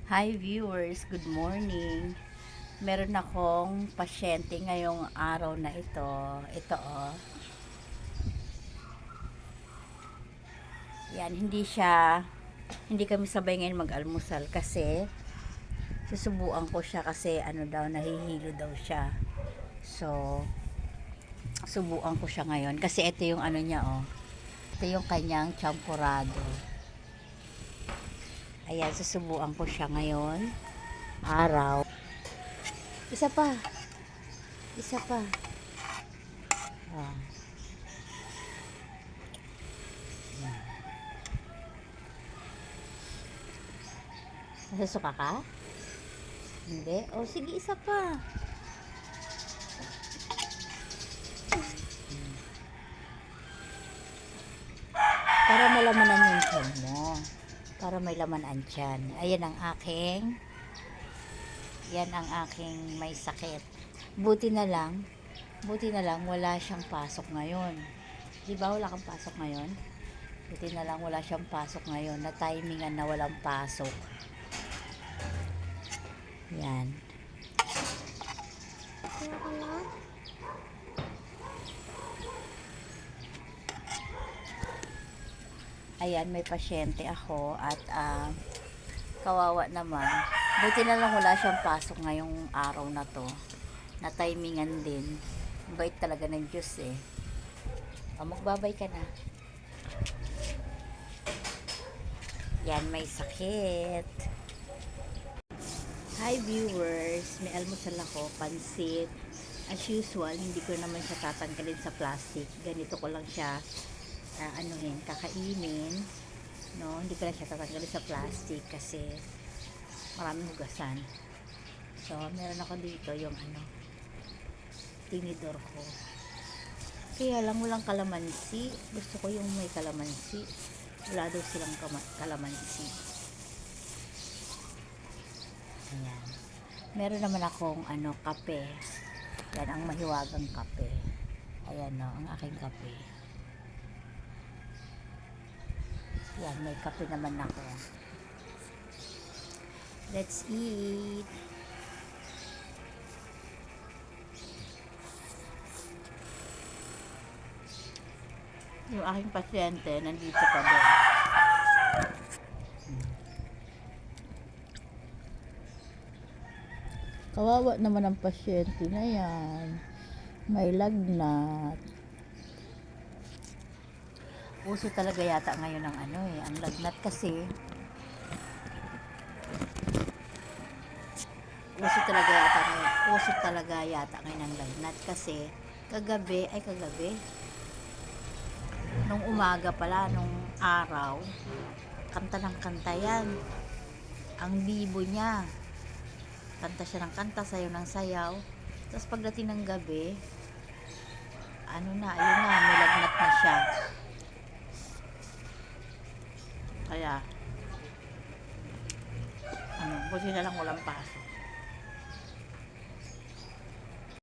Hi viewers, good morning. Meron akong pasyente ngayong araw na ito. Ito oh. Yan, hindi kami sabay ngayon mag-almusal kasi susubuan ko siya kasi nahihilo daw siya. So, subuan ko siya ngayon kasi ito yung niya oh. Ito yung kanyang champurado. Ayan, susubuan ko siya ngayon. Araw. Isa pa. Isa pa. Ah. Nasusuka ka? Hindi? O sige, isa pa. Para malamanan yung tiyan mo. Para may laman ang tiyan. Ayan ang aking, yan ang aking may sakit. Buti na lang wala siyang pasok ngayon. Di ba wala kang pasok ngayon? Buti na lang wala siyang pasok ngayon. Na timingan na walang pasok. Yan. Ayan, may pasyente ako at kawawa naman. Buti na lang wala siyang pasok ngayong araw na to. Na timingan din. Bait talaga ng Diyos eh. Magbabay ka na. Yan, may sakit. Hi viewers, may almusal ako, pansit. As usual, hindi ko naman siya tatanggalin sa plastic. Ganito ko lang siya kakainin. No, hindi ko lang siya tatanggalin sa plastic kasi maraming hugasan. So, meron ako dito yung tinidor ko. Kaya lang walang kalamansi. Gusto ko yung may kalamansi. Wala daw silang kalamansi. Ayan. Meron naman akong kape. Yan ang mahiwagang kape. Ayan no, ang aking kape. Yan, may kape naman ako. Let's eat. Yung aking pasyente nandito pa din. Kawawa naman ang pasyente na yan. May lagnat. Uso talaga yata ngayon ang ang lagnat kasi. Uso talaga yata ngayon ang lagnat kasi kagabi, nung umaga pala, nung araw, kanta ng kanta yan. Ang bibo niya. Kanta siya ng kanta, sayaw ng sayaw. Tapos pagdating ng gabi, ayun na, may lagnat na siya. Kaya, buti na lang walang pasok.